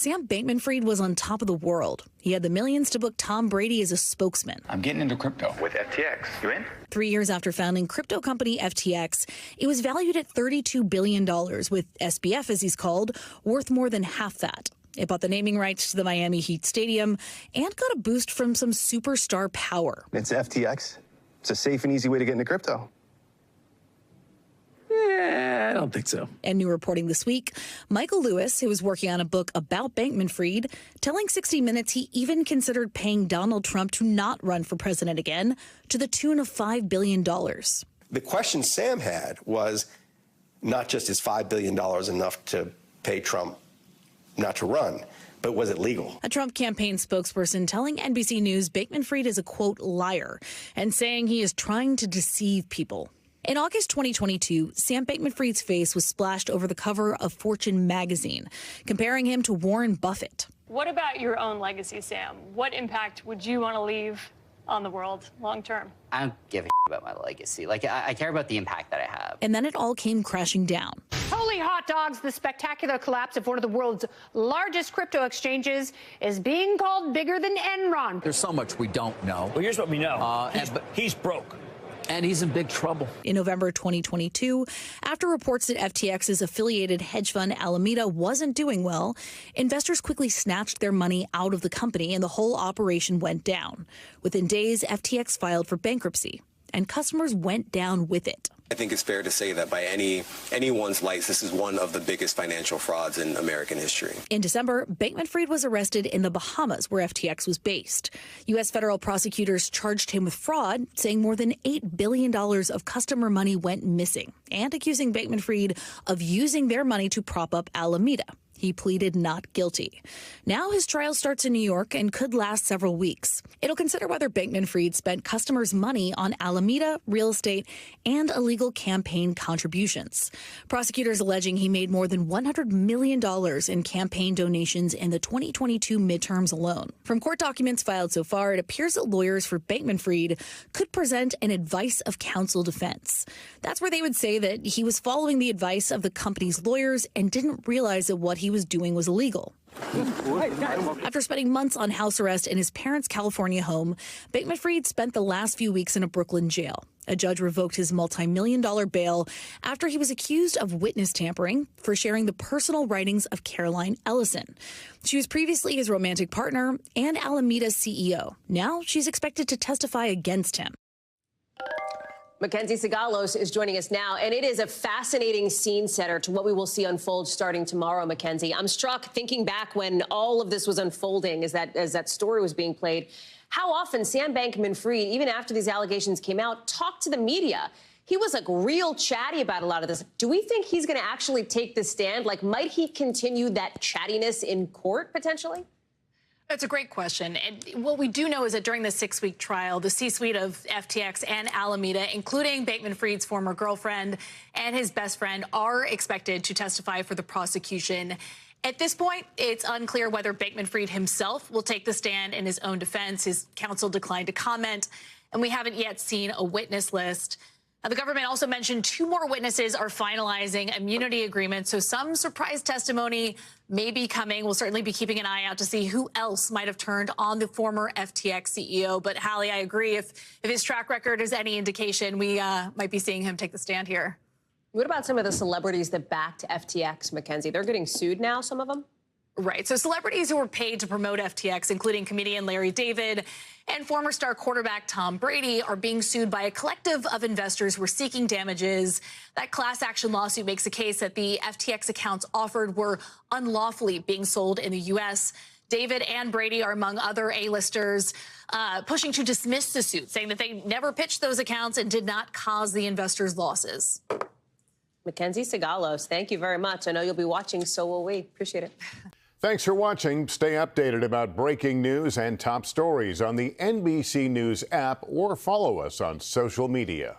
Sam Bankman-Fried was on top of the world. He had the millions to book Tom Brady as a spokesman. I'm getting into crypto with FTX. You in? 3 years after founding crypto company FTX, it was valued at $32 billion, with SBF, as he's called, worth more than half that. It bought the naming rights to the Miami Heat Stadium and got a boost from some superstar power. It's FTX. It's a safe and easy way to get into crypto. I don't think so. And new reporting this week, Michael Lewis, who was working on a book about Bankman-Fried, telling 60 Minutes he even considered paying Donald Trump to not run for president again, to the tune of $5 billion. The question Sam had was not just is $5 billion enough to pay Trump not to run, but was it legal? A Trump campaign spokesperson telling NBC News Bankman-Fried is a, quote, liar, and saying he is trying to deceive people. In August 2022, Sam Bankman-Fried's face was splashed over the cover of Fortune magazine, comparing him to Warren Buffett. What about your own legacy, Sam? What impact would you want to leave on the world long term? I don't give a about my legacy. I care about the impact that I have. And then it all came crashing down. Holy hot dogs, the spectacular collapse of one of the world's largest crypto exchanges is being called bigger than Enron. There's so much we don't know. Well, here's what we know. He's broke. And he's in big trouble. In November 2022, after reports that FTX's affiliated hedge fund Alameda wasn't doing well, investors quickly snatched their money out of the company and the whole operation went down. Within days, FTX filed for bankruptcy, and customers went down with it. I think it's fair to say that by anyone's lights, this is one of the biggest financial frauds in American history. In December, Bankman-Fried was arrested in the Bahamas, where FTX was based. U.S. federal prosecutors charged him with fraud, saying more than $8 billion of customer money went missing, and accusing Bankman-Fried of using their money to prop up Alameda. He pleaded not guilty. Now his trial starts in New York and could last several weeks. It'll consider whether Bankman-Fried spent customers' money on Alameda, real estate, and illegal campaign contributions. Prosecutors alleging he made more than $100 million in campaign donations in the 2022 midterms alone. From court documents filed so far, it appears that lawyers for Bankman-Fried could present an advice of counsel defense. That's where they would say that he was following the advice of the company's lawyers and didn't realize that what he was doing was illegal. After spending months on house arrest in his parents' California home, Bankman-Fried spent the last few weeks in a Brooklyn jail. A judge revoked his multi-million-dollar bail after he was accused of witness tampering for sharing the personal writings of Caroline Ellison. She was previously his romantic partner and Alameda's CEO. Now she's expected to testify against him. Mackenzie Sigalos is joining us now, and it is a fascinating scene setter to what we will see unfold starting tomorrow, Mackenzie. I'm struck thinking back when all of this was unfolding as that story was being played, how often Sam Bankman-Fried, even after these allegations came out, talked to the media. He was real chatty about a lot of this. Do we think he's going to actually take the stand? Might he continue that chattiness in court potentially? That's a great question. And what we do know is that during the 6-week trial, the C-suite of FTX and Alameda, including Bankman-Fried's former girlfriend and his best friend, are expected to testify for the prosecution. At this point, it's unclear whether Bankman-Fried himself will take the stand in his own defense. His counsel declined to comment, and we haven't yet seen a witness list. Now, the government also mentioned 2 more witnesses are finalizing immunity agreements, so some surprise testimony may be coming. We'll certainly be keeping an eye out to see who else might have turned on the former FTX CEO. But, Hallie, I agree. If his track record is any indication, we might be seeing him take the stand here. What about some of the celebrities that backed FTX, Mackenzie? They're getting sued now, some of them? Right. So celebrities who were paid to promote FTX, including comedian Larry David and former star quarterback Tom Brady, are being sued by a collective of investors who are seeking damages. That class action lawsuit makes a case that the FTX accounts offered were unlawfully being sold in the U.S. David and Brady are among other A-listers pushing to dismiss the suit, saying that they never pitched those accounts and did not cause the investors' losses. Mackenzie Sigalos, thank you very much. I know you'll be watching, so will we. Appreciate it. Thanks for watching. Stay updated about breaking news and top stories on the NBC News app or follow us on social media.